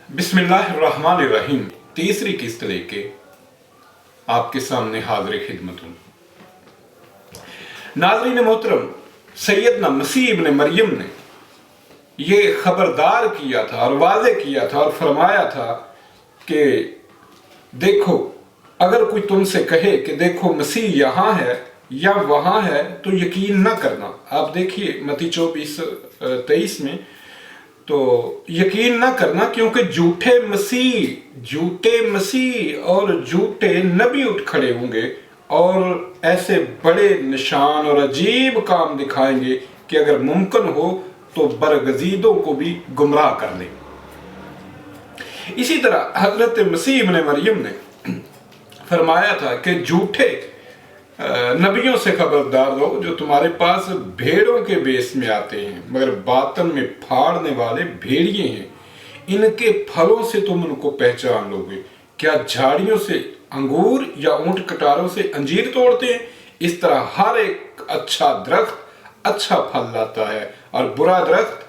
बिस्मिल्लाहिर्रहमानिर्रहीम। तीसरी किस्त लेके आपके सामने हाजिर खिदमत हूं। नाज़रीन मोहतरम, सैयदना मसीह इब्न मरियम ने ये खबरदार किया था और वाज़े किया था और फरमाया था कि देखो, अगर कोई तुमसे कहे कि देखो मसीह यहाँ है या वहाँ है तो यकीन न करना। आप देखिए मत्ती 24:23 में, तो यकीन ना करना क्योंकि झूठे मसीह और झूठे नबी उठ खड़े होंगे और ऐसे बड़े निशान और अजीब काम दिखाएंगे कि अगर मुमकिन हो तो बरगजीदों को भी गुमराह कर ले। इसी तरह हजरत मसीह इब्न मरियम ने फरमाया था कि झूठे नबियों से खबरदार रहो जो तुम्हारे पास भेड़ों के बेस में आते हैं मगर बातन में फाड़ने वाले भेड़िए हैं। इनके फलों से तुम उनको पहचान लोगे। क्या झाड़ियों से अंगूर या ऊंट कटारों से अंजीर तोड़ते हैं? इस तरह हर एक अच्छा दरख्त अच्छा फल लाता है और बुरा दरख्त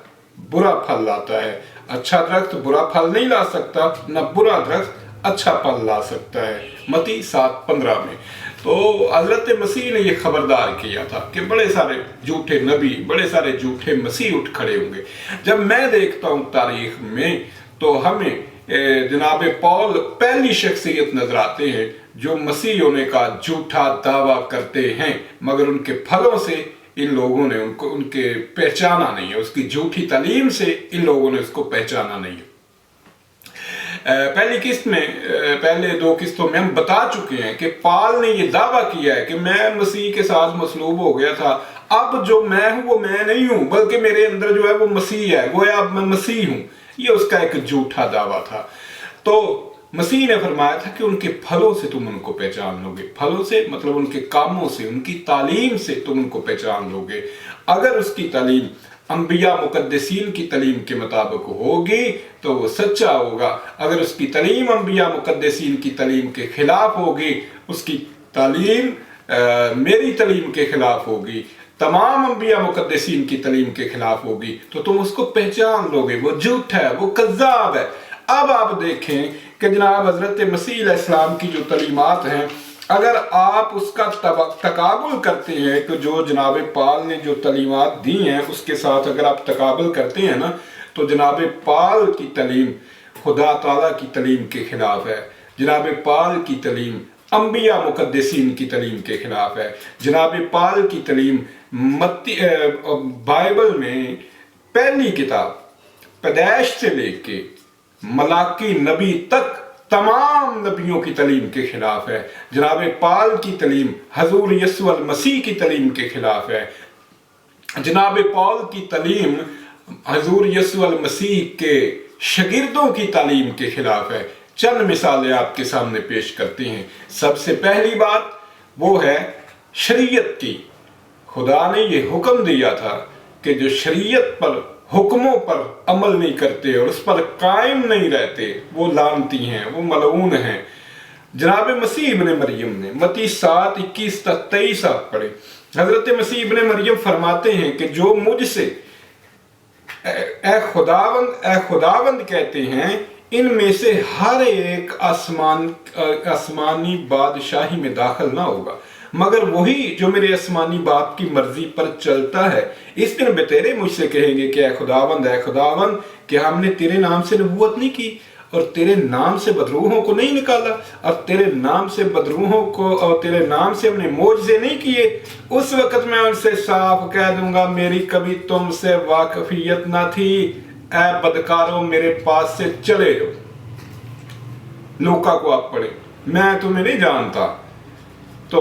बुरा फल लाता है। अच्छा दरख्त बुरा फल नहीं ला सकता, न बुरा दरख्त अच्छा फल ला सकता है। मत्ती 7:15 में। तो हजरत मसीह ने यह खबरदार किया था कि बड़े सारे झूठे नबी, बड़े सारे झूठे मसीह उठ खड़े होंगे। जब मैं देखता हूं तारीख में तो हमें जनाब पौल पहली शख्सियत नजर आते हैं जो मसीह होने का झूठा दावा करते हैं मगर उनके फलों से इन लोगों ने उनके पहचाना नहीं है। उसकी झूठी तालीम से इन लोगों ने उसको पहचाना नहीं है। पहली किस्त में, पहले 2 किस्तों में हम बता चुके हैं कि पॉल ने यह दावा किया है कि मैं मसीह के साथ मसलूब हो गया था, अब जो मैं हूं वो मैं नहीं हूं बल्कि मेरे अंदर जो है वो मसीह है, गोया अब मैं मसीह हूं। ये उसका एक झूठा दावा था। तो मसीह ने फरमाया था कि उनके फलों से तुम उनको पहचान लोगे। फलों से मतलब उनके कामों से, उनकी तालीम से तुम उनको पहचान लोगे। अगर उसकी तालीम अंबिया मुकद्दसीन की तालीम के मुताबिक होगी तो वो सच्चा होगा। अगर उसकी तालीम अंबिया मुकद्दसीन की तालीम के खिलाफ होगी, उसकी तालीम मेरी तालीम के खिलाफ होगी, तमाम अंबिया मुकद्दसीन की तालीम के खिलाफ होगी, तो तुम उसको पहचान लोगे। वो झूठ है, वो कज़्ज़ाब है। अब आप देखें कि जनाब हजरत मसीह अलैहिस्सलाम की जो तालीमात हैं, अगर आप उसका तकाबुल करते हैं कि जो जनाब पाल ने जो तालीमात दी हैं उसके साथ अगर आप तकाबुल करते हैं ना, तो जनाब पाल की तालीम खुदा ताला की तालीम के खिलाफ है। जनाब पाल की तालीम अंबिया मुकद्दसीन की तालीम के खिलाफ है। जनाब पाल की तालीम बाइबल में पहली किताब पैदाइश से लेके मलाकी नबी तक तमाम नबियों की तालीम के खिलाफ है। जनाब पाल की तालीम हजूर यसू अल मसीह की तालीम के खिलाफ है। जनाब पाल की तालीम हजूर यसू अल मसीह के शागिर्दों की तालीम के खिलाफ है। चंद मिसालें आपके सामने पेश करते हैं। सबसे पहली बात वो है शरीयत की। खुदा ने ये हुक्म दिया था कि जो शरीयत पर, हुक्मों पर अमल नहीं करते और उस पर कायम नहीं रहते वो लानती हैं, वो मलऊन हैं। जनाब मसीह इब्न मरियम ने मत्ती 7:21-23 आप पढ़े। हजरत मसीह इब्न मरियम फरमाते हैं कि जो मुझसे ए खुदावंद कहते हैं, इनमें से हर एक आसमानी बादशाही में दाखिल ना होगा मगर वही जो मेरे आसमानी बाप की मर्जी पर चलता है। इस दिन बेतेरे मुझसे कहेंगे कि ऐ खुदावंद, क्या हमने तेरे नाम से नबूवत नहीं की और तेरे नाम से बदरूहों को नहीं निकाला और तेरे नाम से बदरूहों को और तेरे नाम से हमने मोजज़े नहीं किए? उस वक्त मैं उनसे साफ कह दूंगा, मेरी कभी तुमसे वाकफियत ना थी। ऐ बदकारों, मेरे पास से चले जाओ। लूका को आप पढ़े, मैं तुम्हें नहीं जानता। तो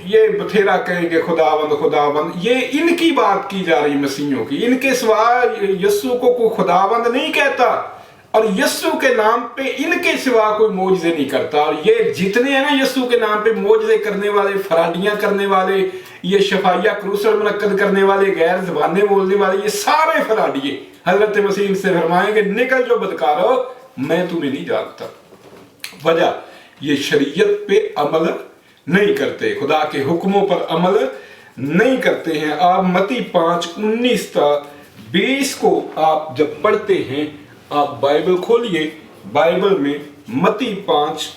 ये बथेरा कहेंगे खुदावंद। ये इनकी बात की जा रही मसीहों की। इनके सिवा यस्सु को कोई खुदावंद नहीं कहता और यस्सु के नाम पे इनके सिवा कोई मोजज़े नहीं करता। और ये जितने हैं ना यस्सु के नाम पे मोजज़े करने वाले, फराडियां करने वाले, ये शफाइया क्रूसल मुनक्कद करने वाले, गैर ज़बानें बोलने वाले, ये सारे फराडिये हजरत मसीह इनसे फरमाएंगे, निकल जो बदकारो, मैं तुम्हें नहीं जानता। वजह ये शरीयत पे अमल नहीं करते, खुदा के हुक्मों पर अमल नहीं करते हैं। आप मत्ती 5:19-20 को आप जब पढ़ते हैं, आप बाइबल खोलिए बाइबल में मत्ती 5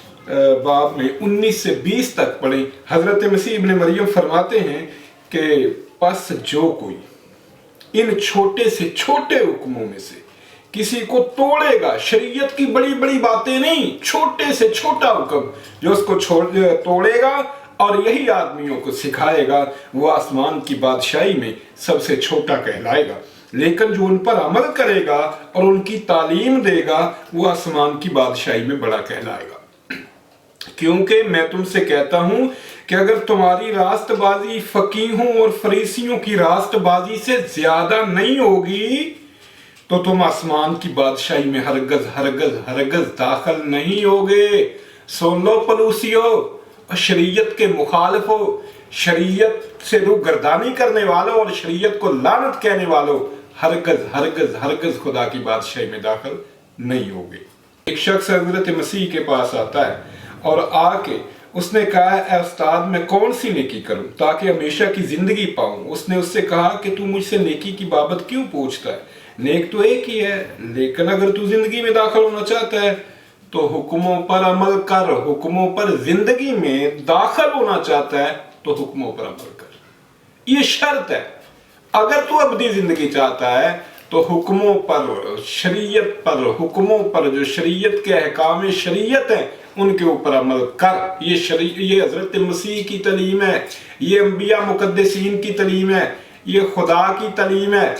बाब में 19 से 20 तक पढ़ें। हजरत मसीह इब्न मरियम फरमाते हैं कि बस जो कोई इन छोटे से छोटे हुक्मों में से किसी को तोड़ेगा, शरीयत की बड़ी बड़ी बातें नहीं, छोटे से छोटा हुक्म जो उसको तोड़ेगा और यही आदमियों को सिखाएगा, वो आसमान की बादशाही में सबसे छोटा कहलाएगा। लेकिन जो उन पर अमल करेगा और उनकी तालीम देगा, वो आसमान की बादशाही में बड़ा कहलाएगा। क्योंकि मैं तुमसे कहता हूं कि अगर तुम्हारी रास्तबाजी फकीहों और फरीसियों की रास्तबाजी से ज्यादा नहीं होगी तो तुम आसमान की बादशाही में हरगज हरगज हरगज दाखिल नहीं होगे। सुन लो पलूसियो, शरीयत के मुखालिफो, शरीयत से रूगर्दानी करने वालों और शरीयत को लानत कहने वालों, हरगज हरगज हरगज खुदा की बादशाही में दाखिल नहीं होगे। एक शख्स हजरत मसीह के पास आता है और आके उसने कहा, ऐ उस्ताद मैं कौन सी नेकी करूं ताकि हमेशा की जिंदगी पाऊं। उसने उससे कहा कि तू मुझसे नेकी की बाबत क्यों पूछता है, नेक तो एक ही है, लेकिन अगर तू जिंदगी में दाखिल होना चाहता है तो हुक्मों पर अमल कर। हुक्मों पर जिंदगी में दाखिल होना चाहता है तो हुक्मों पर अमल कर, ये शर्त है। अगर तू अबदी जिंदगी चाहता है तो हुक्मों पर, शरीयत पर, हुक्मों पर जो शरीयत के अहकाम शरीयत हैं उनके ऊपर अमल कर। ये हजरत मसीह की तालीम है, ये अंबिया मुकद्दसीन की तालीम है, ये खुदा की तालीम है।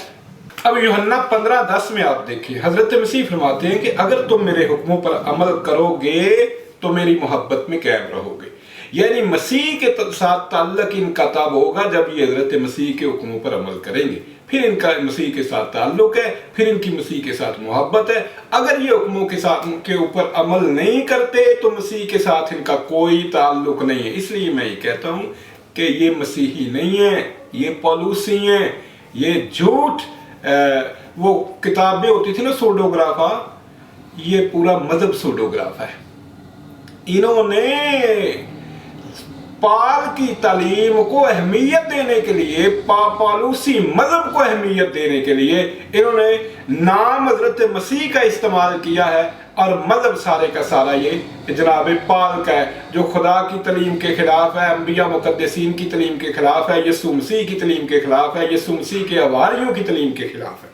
अब यूहन्ना 15:10 में आप देखिए, हजरत मसीह फरमाते हैं कि अगर तुम मेरे हुक्मों पर अमल करोगे तो मेरी मोहब्बत में कायम रहोगे। यानी मसीह के साथ ताल्लुक इनका तब होगा जब ये हजरत मसीह के हुक्मों पर अमल करेंगे, फिर इनका मसीह के साथ ताल्लुक है, फिर इनकी मसीह के साथ मोहब्बत है। अगर ये हुक्मों के ऊपर अमल नहीं करते तो मसीह के साथ इनका कोई ताल्लुक नहीं है। इसलिए मैं ये कहता हूं कि ये मसीही नहीं है, ये पौलुसी हैं, ये झूठ। वो किताबें होती थी ना सोडोग्राफा, ये पूरा मजहब सोडोग्राफा है। इन्होंने पाल की तालीम को अहमियत देने के लिए, पालूसी मजहब को अहमियत देने के लिए इन्होंने नाम हजरत मसीह का इस्तेमाल किया है और मजहब सारे का सारा ये जनाब पाल का है, जो खुदा की तालीम के खिलाफ है, अंबिया मुकद्दसीन की तालीम के खिलाफ है, यीशु मसीह की तालीम के खिलाफ है, यीशु मसीह के हवारियों की तालीम के खिलाफ है।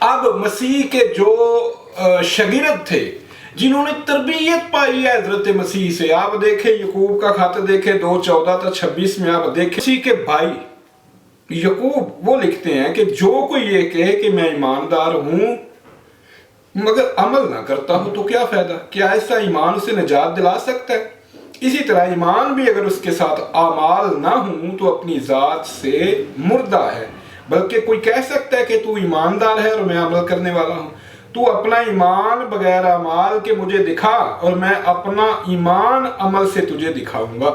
अब मसीह के जो शागिर्द थे जिन्होंने तरबियत पाई है हजरत मसीह से, आप देखें यकूब का खत देखें 2:14-26 में, आप देखें मसीह के भाई यकूब वो लिखते हैं कि जो कोई ये कहे कि मैं ईमानदार हूं मगर अमल ना करता हूं तो क्या फायदा, क्या ऐसा ईमान उसे निजात दिला सकता है? इसी तरह ईमान भी अगर उसके साथ आमाल ना हो तो अपनी जात से मुर्दा है। बल्कि कोई कह सकता है कि तू ईमानदार है और मैं अमल करने वाला हूं, तू अपना ईमान बगैर अमाल के मुझे दिखा और मैं अपना ईमान अमल से तुझे दिखाऊंगा।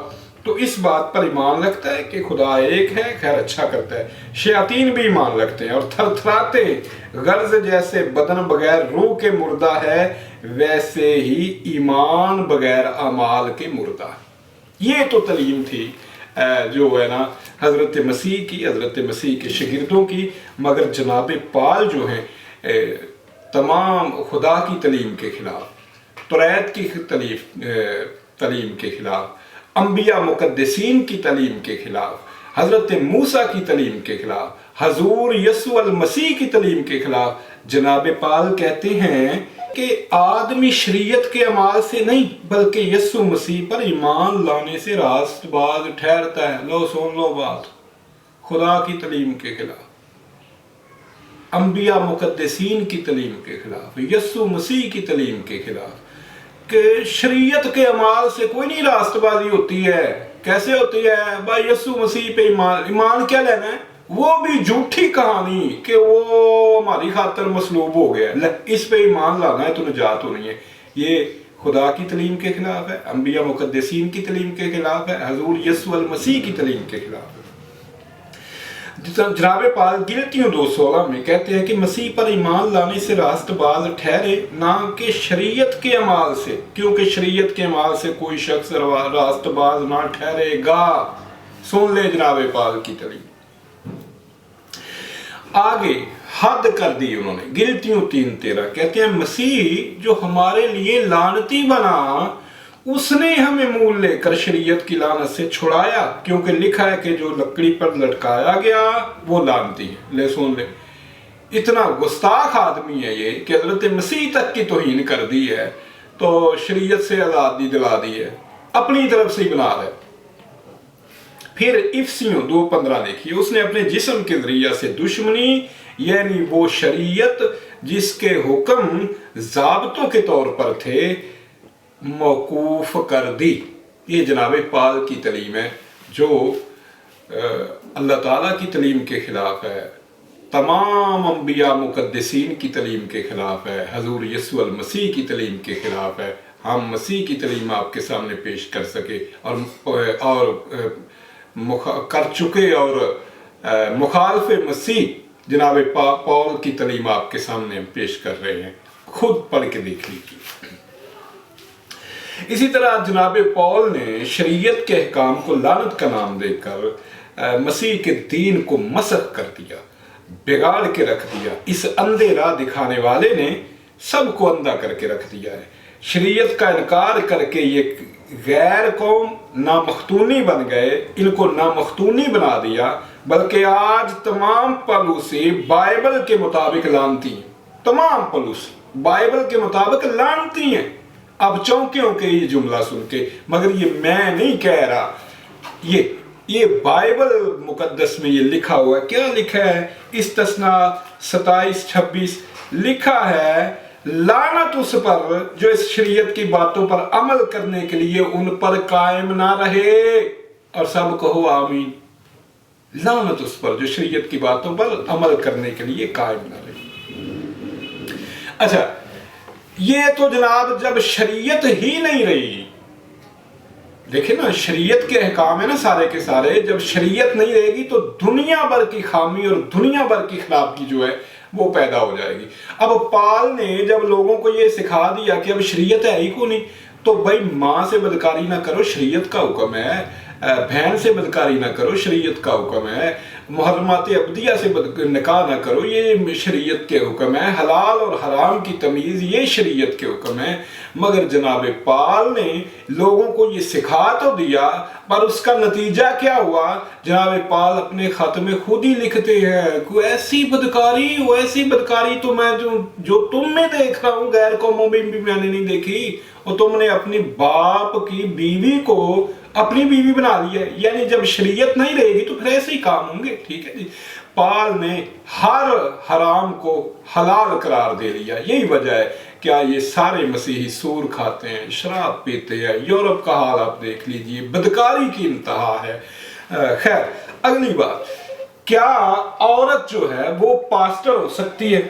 तो इस बात पर ईमान लगता है कि खुदा एक है, खैर अच्छा करता है। शयातीन भी ईमान लगते हैं और थरथराते, गर्ज जैसे बदन बगैर रूह के मुर्दा है वैसे ही ईमान बगैर अमाल के मुर्दा। ये तो तालीम थी जो है ना हजरत मसीह की, हजरत मसीह के शागिर्दों की। मगर जनाब पाल जो हैं तमाम खुदा की तालीम के खिलाफ, तौरात की तालीम के खिलाफ, अंबिया मुकद्दसीन की तालीम के खिलाफ, हजरत मूसा की तालीम के खिलाफ, हजूर यीशु अल मसीह की तालीम के खिलाफ जनाब पाल कहते हैं कि आदमी शरीयत के अमाल से नहीं बल्कि यीशु मसीह पर ईमान लाने से रास्तबाज ठहरता है। लो सुन लो बात, खुदा की तालीम के खिलाफ, अंबिया मुकद्दसीन की तालीम के खिलाफ, यीशु मसीह की तालीम के खिलाफ, कि शरीयत के अमाल से कोई नहीं रास्तबाजी होती है। कैसे होती है भाई? यीशु मसीह पे ईमान क्या लेना है? वो भी झूठी कहानी कि वो हमारी खातर मसलूब हो गया, इस पे ईमान लाना है तो निजात होनी है। ये खुदा की तालीम के खिलाफ है, अंबिया मुकद्दसीन की तालीम के खिलाफ है, हजूर यीशु अल मसीह की तालीम के खिलाफ है। जनाब पाल गिलतियों 2:16 में कहते हैं कि मसीह पर ईमान लाने से रास्तबाज ठहरे, ना कि शरीयत के अमाल से, क्योंकि शरीयत के अमाल से कोई शख्स रास्तबाज ना ठहरेगा। सुन ले जनाब पाल की तालीम। आगे حد کر دی انہوں نے، گلتیوں 3:13 کہتے ہیں مسیح جو ہمارے لیے لعنتی بنا اس نے ہمیں مول لے کر شریعت کی لعنت سے چھڑایا، کیونکہ لکھا ہے کہ جو لکڑی پر لٹکایا گیا وہ لعنتی ہے۔ لے سن لے، اتنا گستاخ آدمی ہے یہ کہ حضرت مسیح تک کی توہین کر دی ہے، تو شریعت سے آزادی دلا دی ہے، اپنی طرف سے ہی بنا رہا ہے۔ پھر افسیوں 2:15 دیکھیے، اس نے اپنے جسم کے ذریعہ سے دشمنی یعنی وہ شریعت جس کے حکم ضابطوں کے طور پر تھے موقوف کر دی۔ یہ جناب پال کی تعلیم ہے جو اللہ تعالیٰ کی تعلیم کے خلاف ہے، تمام انبیاء مقدسین کی تعلیم کے خلاف ہے، حضور یسوع المسیح کی تعلیم کے خلاف ہے۔ ہم مسیح کی تعلیم آپ کے سامنے پیش کر سکے اور کر چکے، اور مخالف مسیح جناب پال کی تعلیم آپ کے سامنے پیش کر رہے ہیں، خود پڑھ کے دیکھ لیجیے۔ اسی طرح جناب پال نے شریعت کے احکام کو لعنت کا نام دے کر مسیح کے دین کو مسخ کر دیا، بگاڑ کے رکھ دیا۔ اس اندھے راہ دکھانے والے نے سب کو اندھا کر کے رکھ دیا ہے۔ شریعت کا انکار کر کے یہ غیر قوم نامختونی بن گئے، ان کو نامختونی بنا دیا، بلکہ آج تمام پلوسی بائبل کے مطابق لعنتی ہیں، تمام پلوسی بائبل کے مطابق لعنتی ہیں۔ اب چونکے ہو کہ یہ جملہ سن کے، مگر یہ میں نہیں کہہ رہا، یہ بائبل مقدس میں یہ لکھا ہوا ہے۔ کیا لکھا ہے؟ استثناء 27-26 لکھا ہے، لعنت اس پر جو اس شریعت کی باتوں پر عمل کرنے کے لیے ان پر قائم نہ رہے، اور سب کہو آمین۔ لعنت اس پر جو شریعت کی باتوں پر عمل کرنے کے لیے قائم نہ رہے۔ اچھا، یہ تو جناب جب شریعت ہی نہیں رہی، دیکھیں نا شریعت کے احکام ہیں نا سارے کے سارے، جب شریعت نہیں رہے گی تو دنیا بھر کی خامی اور دنیا بھر کی خرابی جو ہے وہ پیدا ہو جائے گی۔ اب پال نے جب لوگوں کو یہ سکھا دیا کہ اب شریعت ہے ہی کو نہیں، تو بھائی ماں سے بدکاری نہ کرو، شریعت کا حکم ہے، بہن سے بدکاری نہ کرو، شریعت کا حکم ہے، محرمات ابدیہ سے نکاح نہ کرو، یہ شریعت کے حکم ہے، حلال اور حرام کی تمیز یہ شریعت کے حکم ہے۔ مگر جناب پال نے لوگوں کو یہ سکھا تو دیا، پر اس کا نتیجہ کیا ہوا؟ جناب پال اپنے خط میں خود ہی لکھتے ہیں، کوئی ایسی بدکاری تو میں جو تم میں دیکھ رہا ہوں غیر قوموں میں بھی میں نے نہیں دیکھی، اور تم نے اپنی باپ کی بیوی کو اپنی بیوی بنا لیا ہے۔ یعنی جب شریعت نہیں رہے گی تو پھر ایسے ہی کام ہوں گے، ٹھیک ہے جی۔ پال نے ہر حرام کو حلال قرار دے لیا۔ یہی وجہ ہے کیا یہ سارے مسیحی سور کھاتے ہیں، شراب پیتے ہیں، یورپ کا حال آپ دیکھ لیجئے، بدکاری کی انتہا ہے۔ خیر، اگلی بات، کیا عورت جو ہے وہ پاسٹر ہو سکتی ہے؟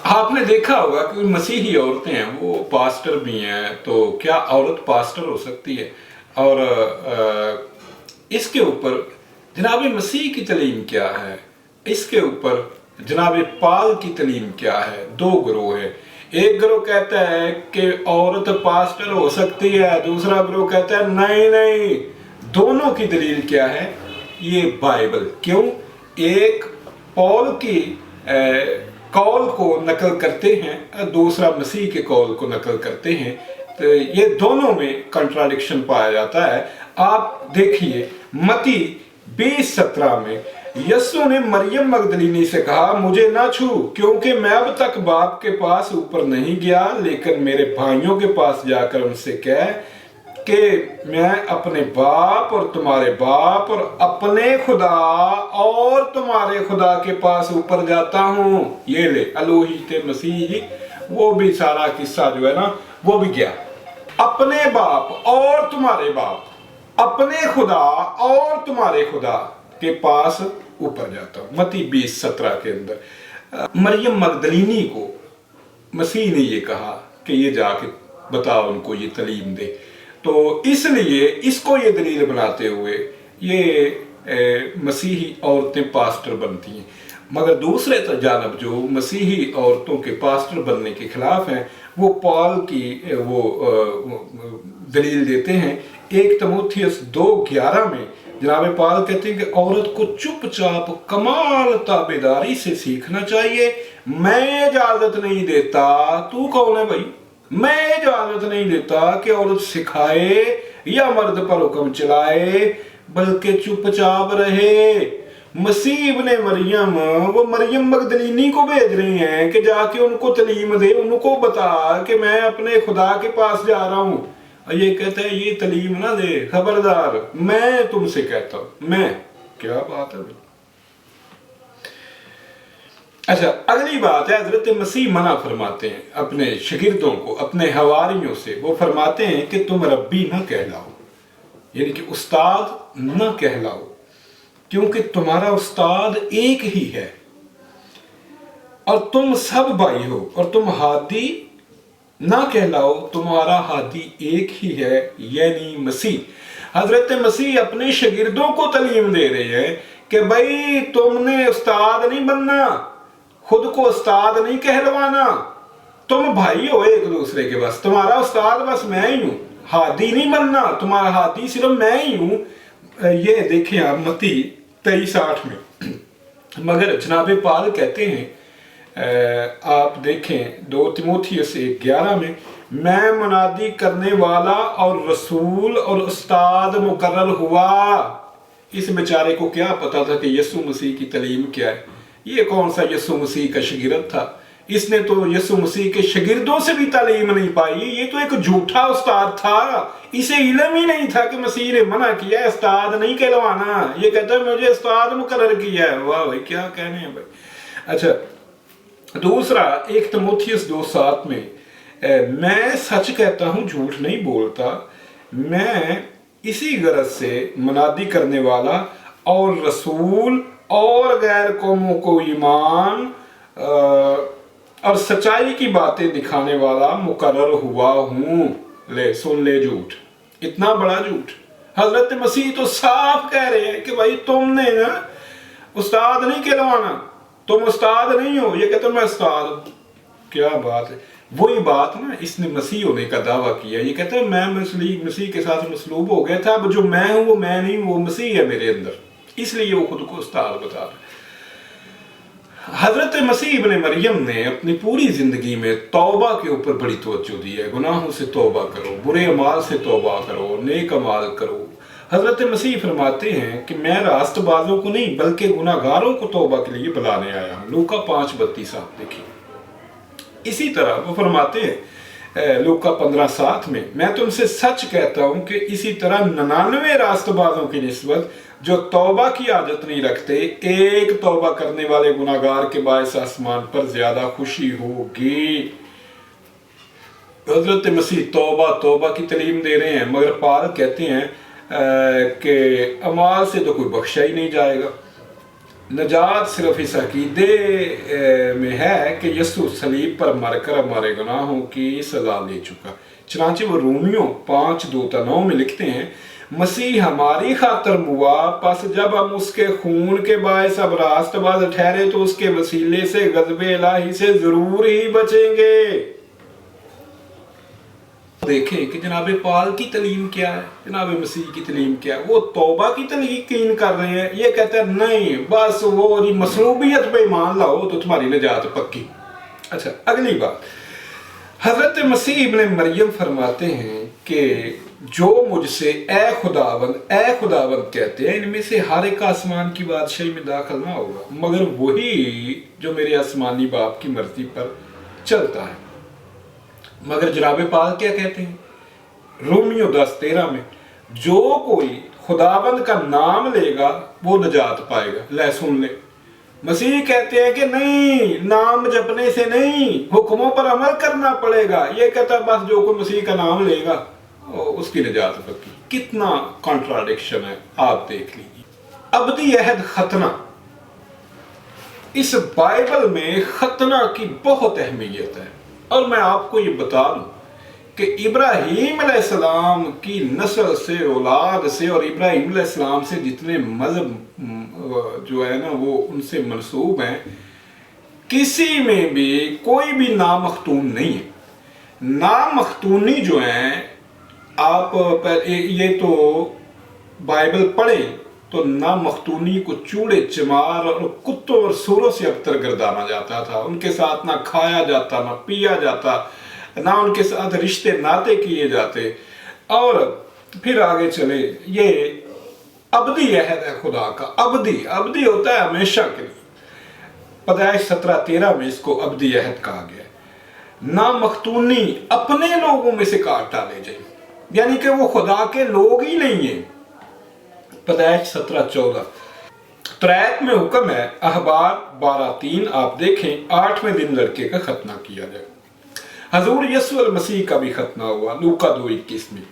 آپ نے دیکھا ہوگا کہ مسیحی عورتیں ہیں وہ پاسٹر بھی ہیں، تو کیا عورت پاسٹر ہو سکتی ہے؟ اور اس کے اوپر جناب مسیح کی تعلیم کیا ہے؟ اس کے اوپر جناب پال کی تعلیم کیا ہے؟ دو گروہ ہیں، ایک گروہ کہتا ہے کہ عورت پاسٹر ہو سکتی ہے، دوسرا گروہ کہتا ہے نہیں۔ دونوں کی دلیل کیا ہے؟ یہ بائبل۔ کیوں؟ ایک پال کی قول کو نقل کرتے ہیں، دوسرا مسیح کے قول کو نقل کرتے ہیں، تو یہ دونوں میں کنٹراڈکشن پایا جاتا ہے۔ آپ دیکھیے متی 20:17 میں یسوع نے مریم مگدلینی سے کہا، مجھے نہ چھو، کیونکہ میں اب تک باپ کے پاس اوپر نہیں گیا، لیکن میرے بھائیوں کے پاس جا کر ان سے کہہ کہ میں اپنے باپ اور تمہارے باپ اور اپنے خدا اور تمہارے خدا کے پاس اوپر جاتا ہوں۔ یہ لے الوہیت مسیح، وہ بھی سارا قصہ جو ہے نا وہ بھی گیا، اپنے باپ اور تمہارے باپ، اپنے خدا اور تمہارے خدا کے پاس اوپر جاتا ہوں۔ متی 20:17 کے اندر مریم مگدلینی کو مسیح نے یہ کہا کہ یہ جا کے بتاؤ ان کو، یہ تعلیم دے۔ تو اس لیے اس کو یہ دلیل بناتے ہوئے یہ مسیحی عورتیں پاسٹر بنتی ہیں۔ مگر دوسرے جانب جو مسیحی عورتوں کے پاسٹر بننے کے خلاف ہیں، وہ پال کی وہ دلیل دیتے ہیں۔ 1 تموتھیوس 2:11 میں जनाब पाक कहते हैं कि औरत को चुपचाप कमाल ताबेदारी से सीखना चाहिए। मैं इजाजत नहीं देता, तू कौन है भाई, मैं इजाजत नहीं देता कि औरत सिखाए या मर्द पर हुक्म चलाए, बल्कि चुपचाप रहे। मसीह इब्ने मरियम, वो मरियम मगदलीनी को भेज रहे हैं कि जाके उनको तलीम दे, उनको बता कि मैं अपने खुदा के पास जा रहा हूं। ये कहता है ये तलीम ना दे, खबरदार, मैं तुमसे कहता हूं, मैं। क्या बात है भाई। अच्छा, अगली बात है, हजरत मसीह मना फरमाते हैं अपने शागिर्दों को, अपने हवारियों से। वो फरमाते हैं कि तुम रब्बी ना कहलाओ, यानी कि उस्ताद ना कहलाओ, क्योंकि तुम्हारा उस्ताद एक ही है और तुम सब भाई हो। और तुम हादी ना कहलाओ, तुम्हारा हादी एक ही है, यानी मसीह। हजरत मसीह अपने शागिर्दों को तालीम दे रहे हैं कि भाई तुमने उस्ताद नहीं बनना, खुद को उस्ताद नहीं कहलवाना, तुम भाई हो एक दूसरे के, बस तुम्हारा उस्ताद बस मैं ही हूं, हादी नहीं बनना, तुम्हारा हादी सिर्फ मैं ही हूं। ये देखें आप मत्ती 23:8 में। मगर जनाब पाल कहते हैं, आप देखें 2 तिमोथियुस 1:11 में, मैं मुनादी करने वाला और रसूल और उस्ताद मुकर्रर हुआ। इस बेचारे को क्या पता था कि यीशु मसीह की तालीम क्या है। ये कौन सा यीशु मसीह का शागिर्द था, इसने तो यीशु मसीह के शागिर्दों से भी तालीम नहीं पाई। ये तो एक झूठा उस्ताद था, इसे इल्म ही नहीं था कि मसीह ने मना किया उस्ताद नहीं कहलवाना। ये कहता है मुझे उस्ताद मुकर्रर किया है। वाह भाई, क्या कहने हैं भाई। अच्छा, दूसरा 1 तिमोथियुस 2:7 में, मैं सच कहता हूं, झूठ नहीं बोलता, मैं इसी गरज से मुनादी करने वाला और रसूल और गैर कौमों को ईमान और सच्चाई की बातें दिखाने वाला मुकर्रर हुआ हूं। ले सुन ले झूठ, इतना बड़ा झूठ। हजरत मसीह तो साफ कह रहे हैं कि भाई तुमने ना उस्ताद नहीं कहलवाना, तुम उस्ताद नहीं हो। ये कहते मैं उस्ताद हूं। क्या बात है। वही बात ना, इसने मसीह होने का दावा किया। ये कहता है मैं मसीह के साथ मसलूब हो गया था, अब जो मैं हूं वो मैं नहीं, वो मसीह है मेरे अंदर, इसलिए वो खुद को उस्ताद बता रहा है। हजरत मसीह इब्ने मरियम ने अपनी पूरी जिंदगी में तौबा के ऊपर बड़ी तवज्जो दी है। गुनाहों से तौबा करो, बुरे अमाल से तौबा करो, नेक अमाल करो। हजरत मसीह फरमाते हैं कि मैं रास्तबाजों को नहीं बल्कि गुनाहगारों को तौबा के लिए बुलाने आया हूं। लूका 5:32 आप देखिए। इसी तरह वो फरमाते हैं लूका 15:7 में, मैं तुमसे सच कहता हूं कि इसी तरह 99 रास्तबाजों की निस्बत जो तौबा की आदत नहीं रखते, एक तौबा करने वाले गुनाहगार के बायस आसमान पर ज्यादा खुशी होगी। हजरत मसीह तौबा की तालीम दे रहे हैं, मगर पाल कहते हैं कि अमाल से तो कोई बख्शा ही नहीं जाएगा। नजात सिर्फ इस अकीदे में है कि यीशु सलीब पर मरकर हमारे गुनाहों की सजा ले चुका। चनांचे वो रोमियो 5:2-9 में लिखते हैं, मसीह हमारी खातर मुआ, पस जब हम उसके खून के बायस अब रास्तबाज ठहरे तो उसके वसीले से गज़बे इलाही से जरूर ही बचेंगे। देखें कि जनाब पाल की तालीम क्या है, जनाब मसीह की तालीम क्या है। वो तौबा की तलकीन कर रहे हैं, ये कहते हैं नहीं बस वो जी मसलूबियत पे ईमान लाओ तो तुम्हारी नजात पक्की। अच्छा, अगली बात, हजरत मसीह इब्ने मरियम फरमाते हैं कि जो मुझसे ए खुदावंद कहते हैं, इनमें से हर एक आसमान की बादशाही में दाखिल ना होगा मगर वही जो मेरे आसमानी बाप की मर्जी पर चलता है। मगर जनाब पाल क्या कहते हैं रोमियो 10:13 में, जो कोई खुदावंद का नाम लेगा वो नजात पाएगा। ले सुन ले, मसीह कहते हैं कि नहीं, नाम जपने से नहीं, हुक्मों पर अमल करना पड़ेगा। ये कहता बस जो कोई मसीह का नाम लेगा उसकी निजात पक्की। कितना कॉन्ट्राडिक्शन है, आप देख लीजिए। अब्दी अहद खतना, इस बाइबल में खतना की बहुत अहमियत है। और मैं आपको ये बता दूं कि इब्राहीम अलैहिस्सलाम की नस्ल से, औलाद से और इब्राहीम अलैहिस्सलाम से जितने मजहब जो है ना वो उनसे मंसूब हैं, किसी में भी कोई भी नामख्तून नहीं है। नामख्तूनी जो है, आप ये तो बाइबल पढ़ें تو نامختونی کو چوڑے چمار اور کتوں اور سوروں سے ابتر گردانا جاتا تھا. ان کے ساتھ نہ کھایا جاتا نہ پیا جاتا، نہ ان کے ساتھ رشتے ناطے کیے جاتے. اور پھر آگے چلے، یہ ابدی عہد ہے خدا کا. ابدی ہوتا ہے ہمیشہ کے لیے. پیدائش 17:13 میں اس کو ابدی عہد کہا گیا. نامختونی اپنے لوگوں میں سے کاٹ ڈالے جائیں، یعنی کہ وہ خدا کے لوگ ہی نہیں ہیں. پیدائش 17:14. تریت میں حکم ہے، احبار 12:3 آپ دیکھیں، 8ویں دن لڑکے کا ختنہ کیا جائے. حضور یسوع المسیح کا بھی ختنہ ہوا لوکا 2:21 میں.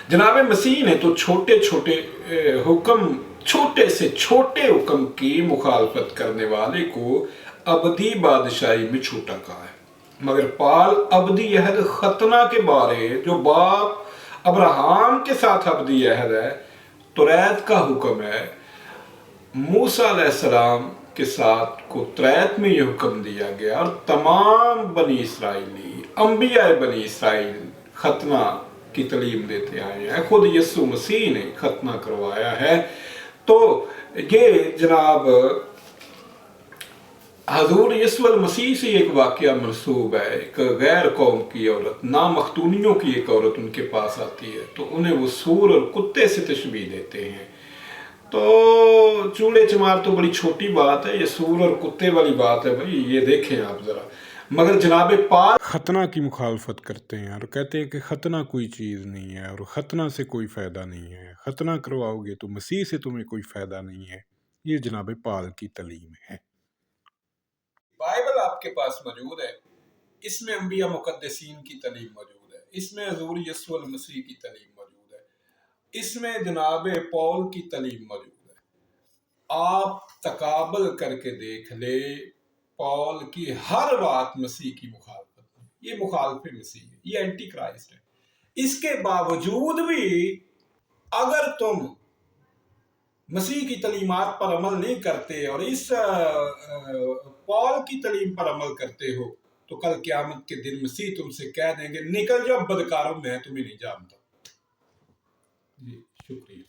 جناب مسیح نے تو چھوٹے سے چھوٹے حکم کی مخالفت کرنے والے کو ابدی بادشاہی میں چھوٹا کہا ہے، مگر پال ابدی عہد ختنہ کے بارے جو باپ ابراہم کے ساتھ ابدی عہد ہے، تریت کا حکم ہے. موسیٰ علیہ السلام کے ساتھ کو تریت میں یہ حکم دیا گیا، اور تمام بنی اسرائیلی انبیاء بنی اسرائیل ختنہ کی تعلیم دیتے آئے ہیں. خود یسوع مسیح نے ختنہ کروایا ہے. تو یہ جناب حضور یسوع المسیح سے ایک واقعہ منسوب ہے. ایک غیر قوم کی عورت، نامختونیوں کی ایک عورت ان کے پاس آتی ہے، تو انہیں وہ سور اور کتے سے تشبیہ دیتے ہیں. تو چوڑے چمار تو بڑی چھوٹی بات ہے، یہ سور اور کتے والی بات ہے بھائی، یہ دیکھیں آپ ذرا. مگر جناب پاک ختنہ کی مخالفت کرتے ہیں اور کہتے ہیں کہ ختنہ کوئی چیز نہیں ہے اور ختنہ سے کوئی فائدہ نہیں ہے، ختنہ کرواؤ گے تو مسیح سے تمہیں کوئی فائدہ نہیں ہے. یہ جناب پال کی تعلیم ہے. بائبل آپ کے پاس موجود ہے، اس میں انبیاء مقدسین کی تعلیم موجود ہے، اس میں حضور یسوع المسیح کی تعلیم موجود ہے، اس میں جناب پال کی تعلیم موجود ہے. آپ تقابل کر کے دیکھ لے، پال کی ہر بات مسیح کی مخالفت ہے. یہ مخالف مسیح ہے، یہ اینٹی کرائسٹ ہے. اس کے باوجود بھی اگر تم مسیح کی تعلیمات پر عمل نہیں کرتے اور اس پال کی تعلیم پر عمل کرتے ہو، تو کل قیامت کے دن مسیح تم سے کہہ دیں گے، نکل جاؤ بدکاروں، میں تمہیں نہیں جانتا. جی شکریہ.